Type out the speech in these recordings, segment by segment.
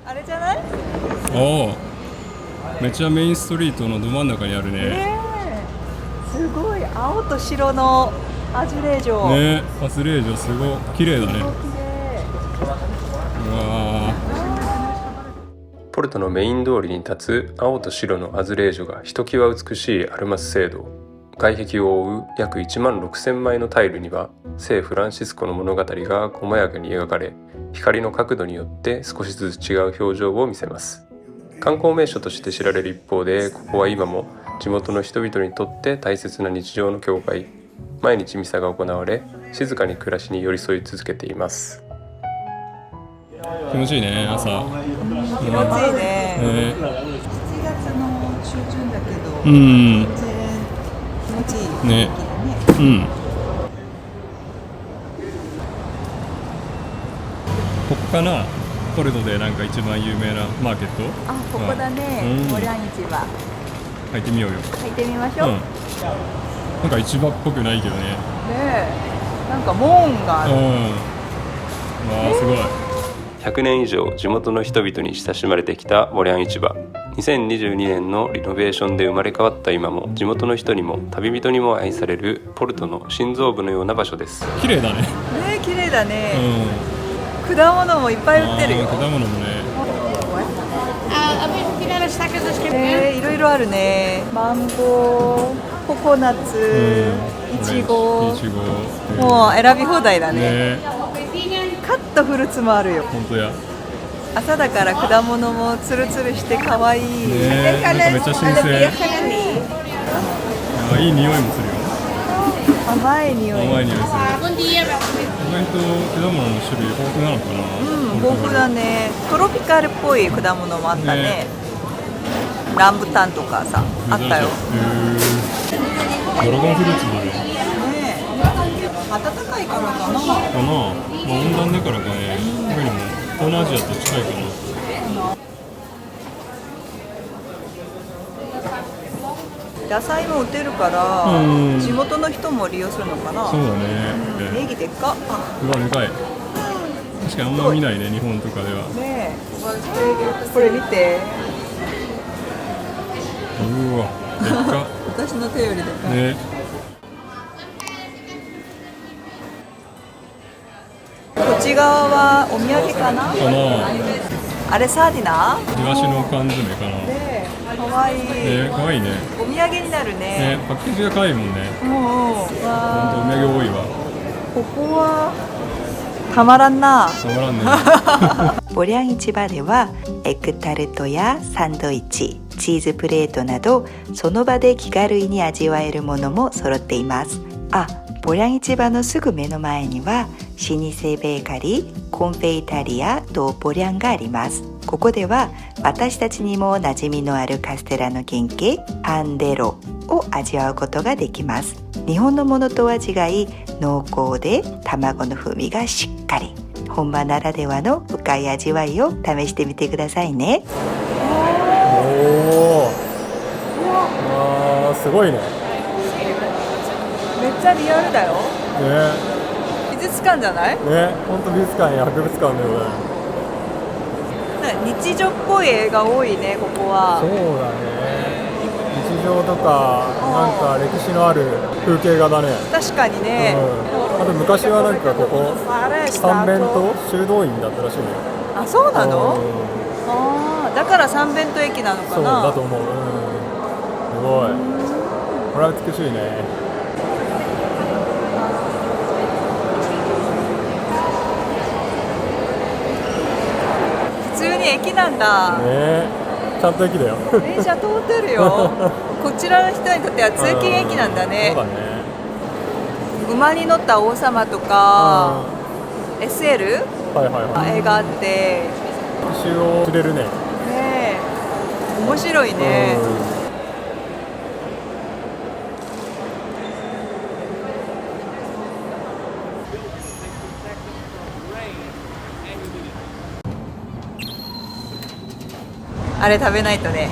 あれじゃない？おお、めっちゃメインストリートのど真ん中にあるね。すごい青と白のアジュレージョ。ね、アスレージョすごい綺麗だね。綺麗。うわポルトのメイン通りに立つ青と白のアズレージョがひときわ美しいアルマス聖堂。外壁を覆う約1万6000枚のタイルには聖フランシスコの物語が細やかに描かれ、光の角度によって少しずつ違う表情を見せます。観光名所として知られる一方で、ここは今も地元の人々にとって大切な日常の教会。毎日ミサが行われ、静かに暮らしに寄り添い続けています。ー、気持ちいいね、朝。気持ちいいね。ね、7月の中旬だけど、うん、全然気持ちいい天気だね、ね。うん。こっかな、ポルトでなんか一番有名なマーケット。あ、ここだね。うんモリャン市場。入ってみようよ。入ってみましょう。うん。なんか市場っぽくないけどね。ねえ、なんか門がある。うん。わあ、すごい。100年以上地元の人々に親しまれてきたモリャン市場。2022年のリノベーションで生まれ変わった今も、地元の人にも旅人にも愛されるポルトの心臓部のような場所です。綺麗だね。ねえ、綺麗だうね。ん。果物もいっぱい売ってるよ。果物もね。いろいろあるね。マンゴー、ココナッツ、いちご。いちご。もう選び放題だね。ね。カットフルーツもあるよ。本当や。朝だから果物もツルツルして可愛い。ね、なんかめっちゃ新鮮。あ、いい匂いもするよ。甘い匂い。甘い匂いする。意外と果物の種類豊富なのかな。豊富だね。トロピカルっぽい果物もあったね。ね、ランブタンとかさ、あったよ。ドラゴンフルーツもある。ねえ、暖かいからかな。かな。まあ温暖だからかね。特にも東南アジアと近いかな。野菜も売ってるから、地元の人も利用するのかな。そうだね。ネギでっか。うわ、でかい。確かにあんま見ないね、日本とかでは。ねえ、これ見て。うわ、でっか。私の手よりでかい。ね。こっち側はお土産かな。あれサーディナ。イワシの缶詰かな。ねえ、可愛い。ね、可愛いね。お土産になるね。ね、パッケージが可愛いもんね。うんうん。本当お土産多いわ。ここはたまらんな。たまらんね。モリャン市場ではエッグタルトやサンドイッチ、チーズプレートなどその場で気軽に味わえるものも揃っています。モリャン市場のすぐ目の前には老舗ベーカリーコンフェイタリア・ド・ボリャンがあります。ここでは私たちにも馴染みのあるカステラの原型パンデロを味わうことができます。日本のものとは違い濃厚で卵の風味がしっかり、本場ならではの深い味わいを試してみてくださいね。おお、すごいね。めっちゃリアルだよ。ね、美術館じゃない？ね、本当美術館や博物館のようだ。日常っぽい絵が多いね、ここは。そうだね。日常とかなんか歴史のある風景画だね。確かにね。あと昔はなんかここ三弁と修道院だったらしいね。あ、そうなの？だから三弁と駅なのかそうな。だと思う。すごい。これは美しいね。普通に駅なんだ。ね、ちゃんと駅だよ。電車通ってるよ。こちらの人にとっては通勤駅なんだね。そうだね。馬に乗った王様とか、SL、映画あって、歴史を知れるね。ねえ、面白いね。あれ食べないとね。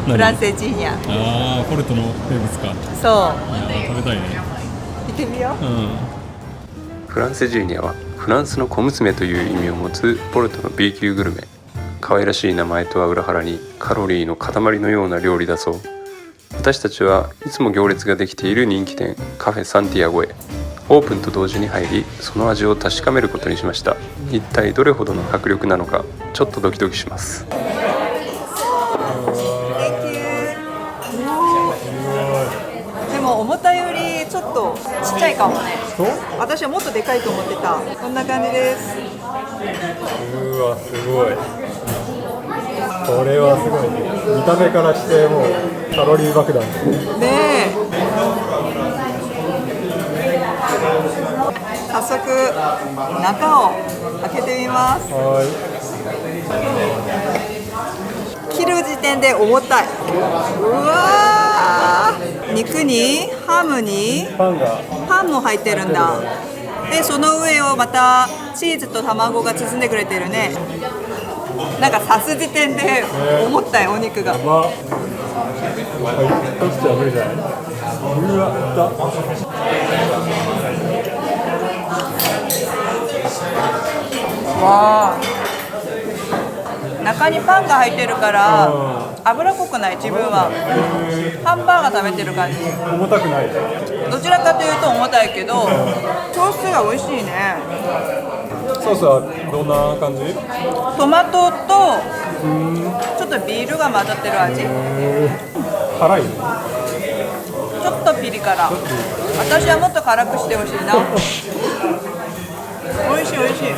フランセジーニャ。ああ、ポルトの名物か。そう。食べたいね。行ってみよう。フランセジーニャはフランスの小娘という意味を持つポルトの B 級グルメ。皮可愛らしい名前とは裏腹にカロリーの塊のような料理だそう。私たちはいつも行列ができている人気店カフェサンティアゴへオープンと同時に入り、その味を確かめることにしました。一体どれほどの迫力なのか、ちょっとドキドキします。でも思ったよりちょっとちっちゃいかもね。そう？私はもっとでかいと思ってた。こんな感じです。うわ、すごい。これはすごいね。見た目からしてもうカロリー爆弾ねえ。早速中を開けてみます。は切る時点で重たい。うわー、肉にハムにい。パンも入ってるんだ。でその上をまたチーズと卵が包んでくれてるね。なんか刺す時点で重たいお肉が。はい、取っちゃ無理じゃない？うわ、いった。わあ、中にパンが入ってるから脂っこくない。自分はハンバーガー食べてる感じ。重たくない。どちらかというと重たいけどソースが美味しいね。ソースはどんな感じ？トマトとちょっとビールが混ざってる味。辛い？ちょっとピリ辛。私はもっと辛くしてほしいな。美味しい美味しい。い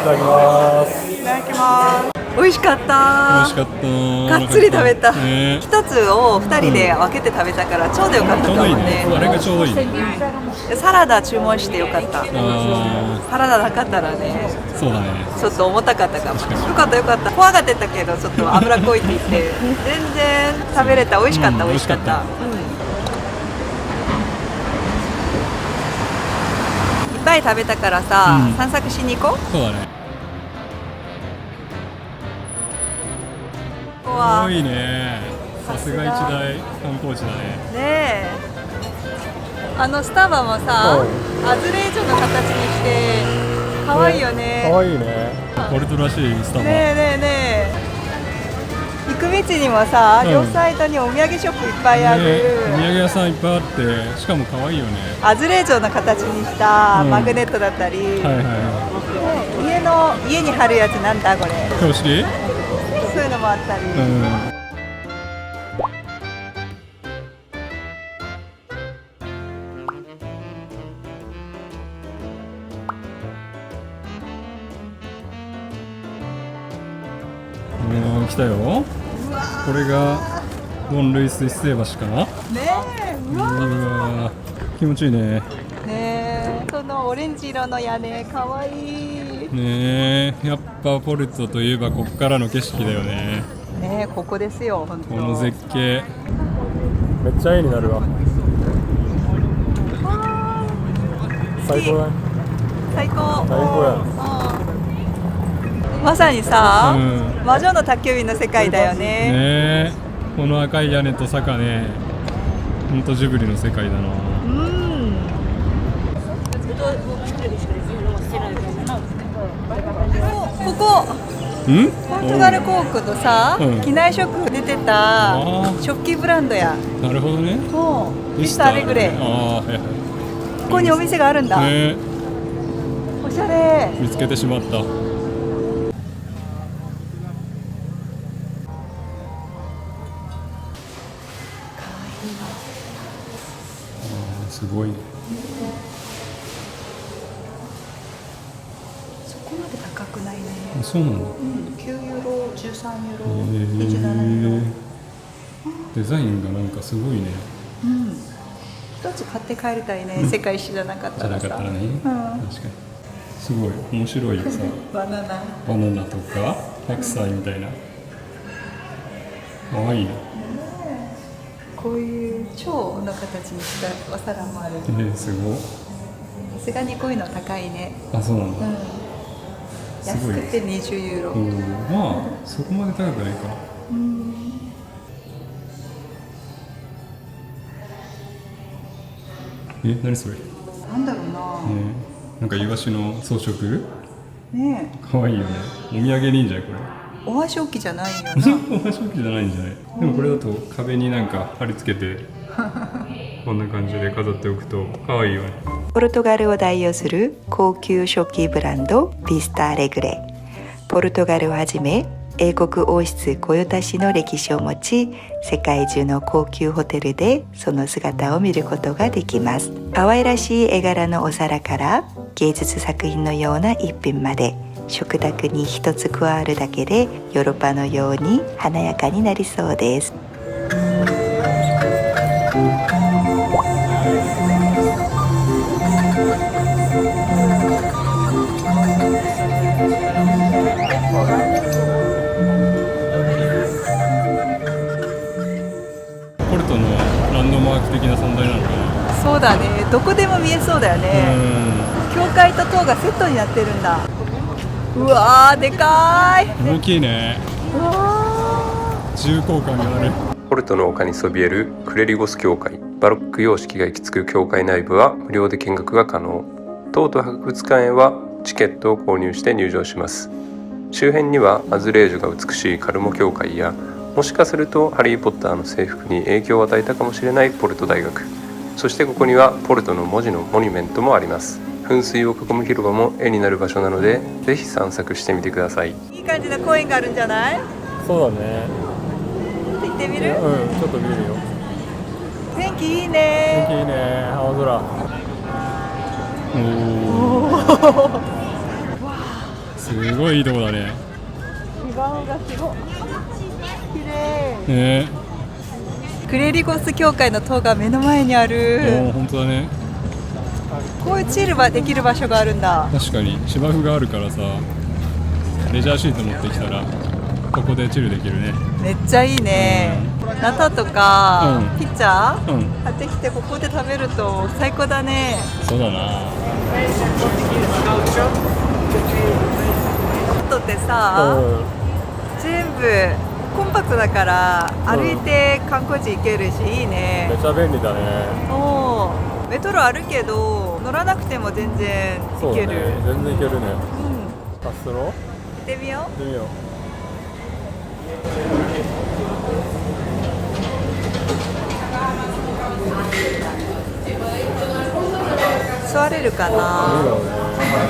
ただきます。いただきます。美味しかった。美味しかった。がっつり食べた。ね、一つを二人で分けて食べたからちょうどよかったかもちょうどいいね。ね。あれがちょうどいいね。サラダ注文してよかった。あサラダなかったらね、あ、そうだね。ちょっと重たかったかも。よかったよかった。怖がってたけどちょっと脂っこいって言って全然食べれた。美味しかった、美味しかった。いっぱい食べたからさ、散策しに行こう。そうだね。ここはいいね。さすが一大観光地だね。ねえ、スタバもさ、アズレージョの形にして可愛いよね。可愛いね。ポルトらしいスタバ。ねえねえねえ。行く道にもさ、両サイドにお土産ショップいっぱいある。お土産屋さんいっぱいあって、しかも可愛いよね。アズレージョの形にしたマグネットだったり、はいは家に貼るやつなんだこれ。い。標識？そういうのもあったり。来たよ。これがドン・ルイス一世橋かな。ねえ、うわー、気持ちいいね。ねえ、そのオレンジ色の屋根かわいい。ねえ、やっぱポルトといえばここからの景色だよね。ねえ、ここですよ本当。この絶景めっちゃ絵になるわ。最高だね。最高。最高や。まさにさ、うん魔女の宅急便の世界だよね。ねえ、この赤い屋根と坂ね、ほんとジブリの世界だな。うん。ここポルトガル航空とさ、機内食出てた食器ブランドや。なるほどね。ミスターアレグレ。こここにお店があるんだ。ね、おしゃれ。見つけてしまった。すごいね。そこまで高くないね。そうなの？ 9ユーロ、13ユーロ、27ユーロ。デザインがなんかすごいね。一つ買って帰りたいね。世界史じゃなかったらさ。じゃなかったらね。確かに。すごい面白いさ。バナナとか白菜みたいな。可愛いね。こういう蝶の形にしたお皿もある。すごい。さすがにこういうの高いね。あ、そうなんだ。安くて20ユーロ。まあそこまで高くないか。何それ？なんだろうな。なんかイワシの装飾？ね可愛いよね。お土産にいいんじゃないこれ？お箸置きじゃないよな。お箸置きじゃないんじゃない？でもこれだと壁になんか貼り付けてこんな感じで飾っておくと可愛いよね。ポルトガルを代表する高級食器ブランドビスタ・アレグレ。ポルトガルをはじめ英国王室御用達の歴史を持ち、世界中の高級ホテルでその姿を見ることができます。可愛らしい絵柄のお皿から芸術作品のような一品まで、食卓に一つ加わるだけでヨーロッパのように華やかになりそうです。ポルトのランドマーク的な存在なのかな。そうだね、どこでも見えそうだよね。教会と塔がセットになってるんだ。うわー、でかーい。大きいね。うわ重厚感がある。ポルトの丘にそびえるクレリゴス教会。バロック様式が行き着く教会内部は無料で見学が可能。塔と博物館へはチケットを購入して入場します。周辺にはアズレージュが美しいカルモ教会や、もしかするとハリー・ポッターの制服に影響を与えたかもしれないポルト大学、そしてここにはポルトの文字のモニュメントもあります。噴水を囲む広場も絵になる場所なので、ぜひ散策してみてください。ー、いい感じの公園があるんじゃない？そうだね。行ってみる？うん、ちょっと見るよ。天気いい天ね。気いいね、青空。すごいいいとこだね。芝がすごい綺麗。ねクレリゴス教会の塔が目の前にあえ。る。本当だね。こういうチルができる場所があるんだ。確かに芝生があるからさ、レジャーシート持ってきたらここでチルできるね。めっちゃいいね。ナタとか、うんピッチャー、うん、買ってきてここで食べると最高だね。そうだな。ポットってさ、全部コンパクトだから歩いて観光地行けるしいいね。めちゃ便利だね。そうメトロあるけど乗らなくても全然そうだね、行ける。全然いけるね。うん、カストロ行ってみよ行ってみよう。う。座れるかな。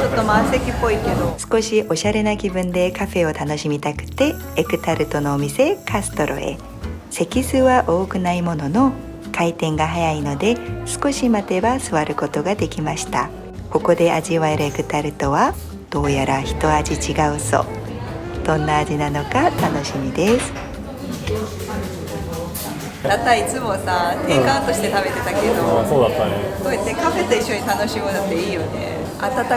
ちょっと満席っぽいけど、少しおしゃれな気分でカフェを楽しみたくてエクタルトのお店カストロへ。席数は多くないものの回転が早いので少し待てば座ることができました。ここで味わえるエクタルトはどうやら一味違うそう。どんな味なのか楽しみです。だったいつもさテイクアウトして食べてたけど、あ、そうだったね。こうやってカフェと一緒に楽しむのっていいよね。温かい高い。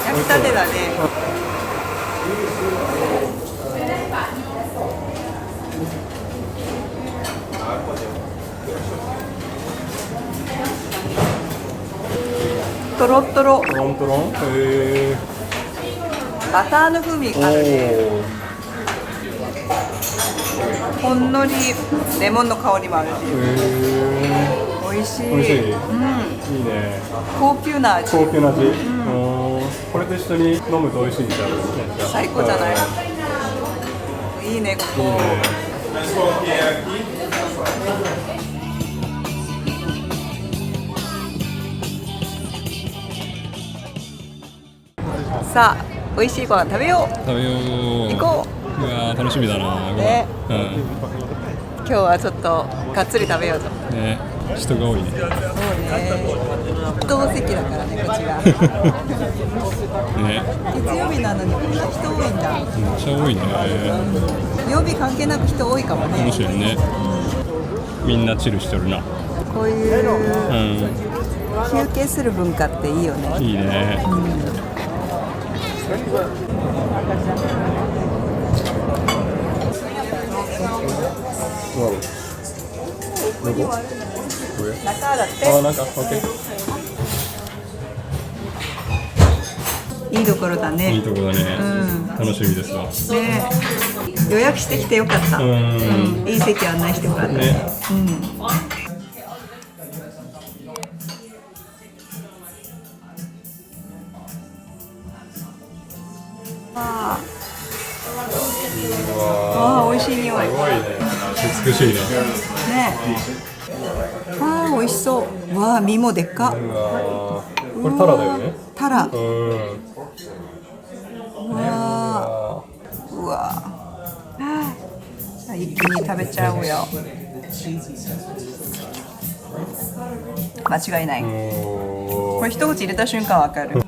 焼きたてだね。トロットロ、トロントロン。へバターの風味があるね。え。ほんのりレモンの香りもあるし、美味しい。美味しい。うん、いいね。高級な味。高級な味。これと一緒に飲むと美味しいんじゃん。最高じゃない。いいねここ。さあ、美味しいご飯食べよう。食べよう。行こうわー楽しみだな。ねう今日はちょっとがっつり食べようと。ん。ね、人が多いね。そうね。同席だからねこちら。ね、月曜日なのにこんな人多いんだ。めっちゃ多いね。曜日関係なく人多いかもね。面白いね。みんなチルしてるな。こういうう休憩する文化っていいよね。ん、いいね。どこ？中だって。あ、なんか、オッケー。いいところだいいね。とこだね。うん楽しみですわ。ね予約してきてよかった。うんうん、いい席案内してよかった。ね。うん。あああ、美味しい匂い。すごいね。美しいね。ね。ああ、美味しそう。わあ、身もでっか。うわー、これタラだよね。タラ。うん。うわー、うわー、一気に食べちゃうよ。間違いない。これ一口入れた瞬間わかる。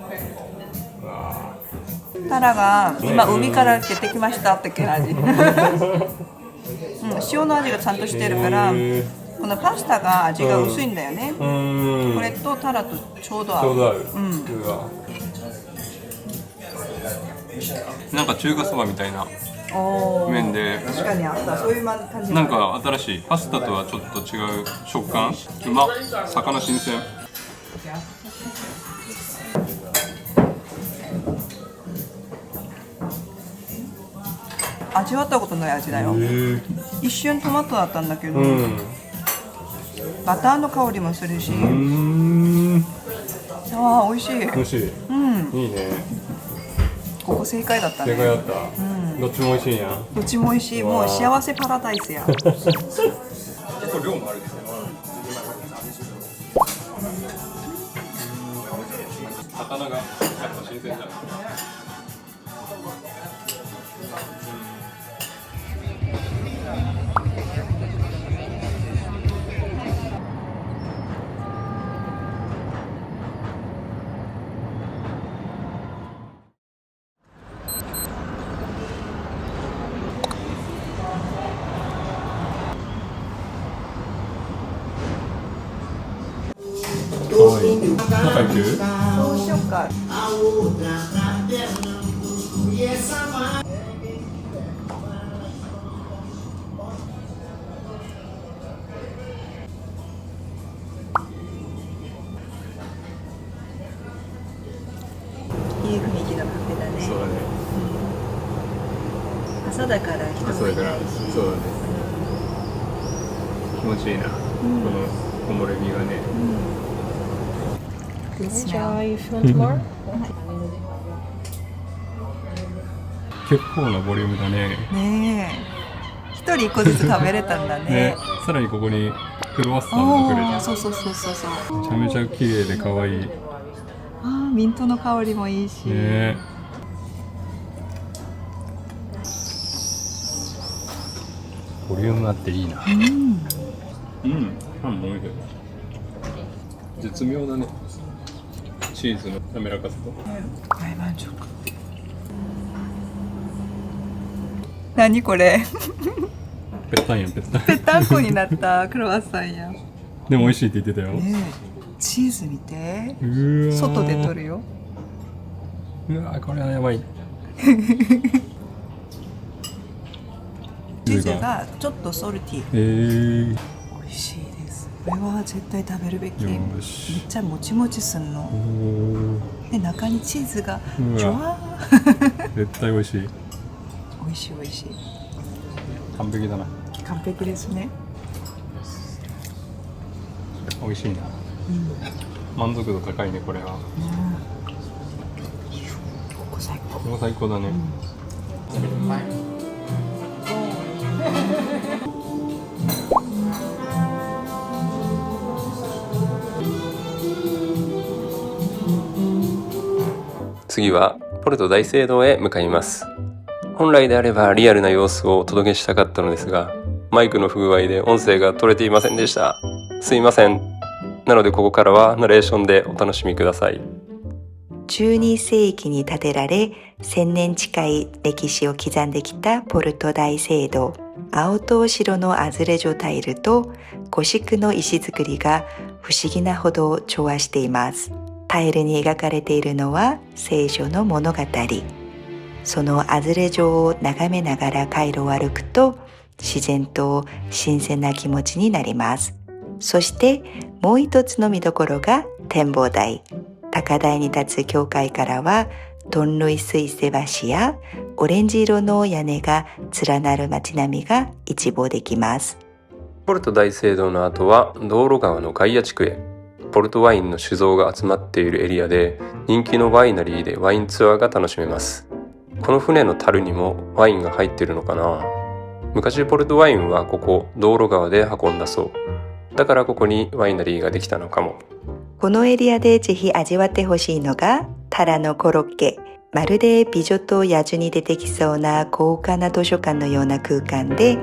タラが今海から出てきましたって感じ。うん、塩の味がちゃんとしてるから、このパスタが味が薄いんだよね。これとタラとちょうど合う。ちょうど合う。うん。うわ。なんか中華そばみたいなおー、麺で、確かにあった。そういう感じ。なんか新しいパスタとはちょっと違う食感。うまっ、魚新鮮。味わったことない味だよ。一瞬トマトだったんだけど、バターの香りもするし、ああ、美味しい。美味しい。いいね。ここ正解だったね。正解だった。どっちも美味しいんや。どっちも美味しい。もう幸せパラダイスや。結構量もあるですね。魚がやっぱ新鮮じゃない。中行く？そうしようか。いい雰囲気のカフェだね。そうだね。朝だから人もいないし。そうだね。気持ちいいな。この木漏れ日がね。Good smell. If you want more. 結構なボリュームだね。ねえ。一人一個ずつ食べれたんだねね。、さらにここにクロワッサンもくれて、ああ、そうそうそうそうそう。めちゃめちゃ綺麗で可愛い。ねああ、ミントの香りもいいし。え。ボリュームあっていいな。パンも美味しい。絶妙だね。チーズの滑らかさと。大満足。何これ？ぺったんやんぺったん。ぺったんこになったクロワッサンや。ねでも美味しいって言ってたよ。え、チーズ見て。うわ。外で取るよ。うわこれはやばい。チーズがちょっとソルティ。美味しいです。これは絶対食べるべき。めっよし。ちゃもちもちすんの。で、中にチーズがジュワー。絶対美味しい。美味しい美味しい。完璧だな。完璧ですね。美味しいな。満足度高いねこれは。ここ最高。これも最高だね。次はポルト大聖堂へ向かいます。本来であればリアルな様子をお届けしたかったのですが、マイクの不具合で音声が取れていませんでした。すいません。なのでここからはナレーションでお楽しみください。12世紀に建てられ、1000年近い歴史を刻んできたポルト大聖堂。青と白のアズレジョタイルとゴシックの石造りが不思議なほど調和しています。タイルに描かれているのは聖書の物語。そのアズレ城を眺めながら回路を歩くと自然と新鮮な気持ちになります。そしてもう一つの見どころが展望台。高台に立つ教会からはトンルイスイセ橋やオレンジ色の屋根が連なる街並みが一望できます。ポルト大聖堂の後は道路川のガイア地区へ。ポルトワインの酒造が集まっているエリアで人気のワイナリーでワインツアーが楽しめます。この船の樽にもワインが入ってるのかな。昔ポルトワインはここ道路川で運んだそう。だからここにワイナリーができたのかも。このエリアでぜひ味わってほしいのがタラのコロッケ。まるで美女と野獣に出てきそうな高価な図書館のような空間で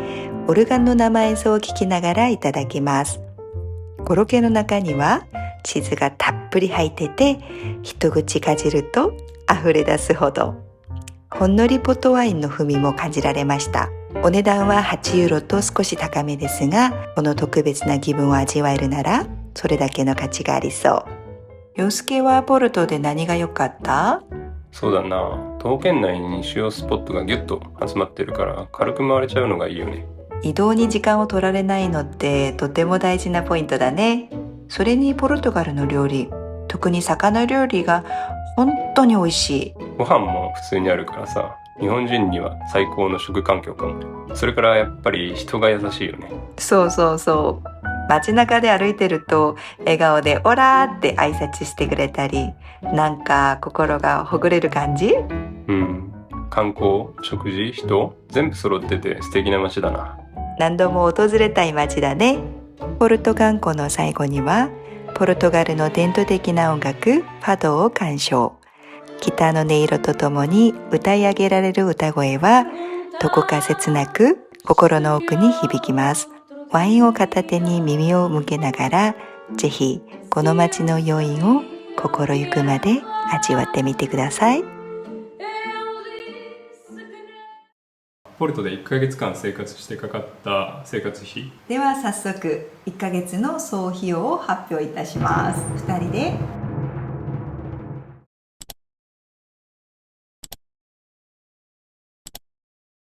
オルガンの生演奏を聴きながらいただきます。コロッケの中にはチーズがたっぷり入ってて、一口かじると溢れ出すほど。ほんのりポットワインの風味も感じられました。お値段は8ユーロと少し高めですが、この特別な気分を味わえるならそれだけの価値がありそう。洋介はポルトで何が良かった？そうだな、徒歩圏内に主要スポットがギュッと集まってるから軽く回れちゃうのがいいよね。移動に時間を取られないのってとても大事なポイントだね。それにポルトガルの料理、特に魚料理が本当に美味しい。ご飯も普通にあるからさ、日本人には最高の食環境かも。それからやっぱり人が優しいよね。そうそうそう。街中で歩いてると笑顔でオラーって挨拶してくれたり、なんか心がほぐれる感じ？うん。観光、食事、人、全部揃ってて素敵な街だな。何度も訪れたい街だね。ポルト観光の最後にはポルトガルの伝統的な音楽ファドを鑑賞。ギターの音色とともに歌い上げられる歌声はどこか切なく心の奥に響きます。ワインを片手に耳を向けながら、ぜひこの街の余韻を心ゆくまで味わってみてください。ポルトで1ヶ月間生活してかかった生活費。では早速1ヶ月の総費用を発表いたします。2人で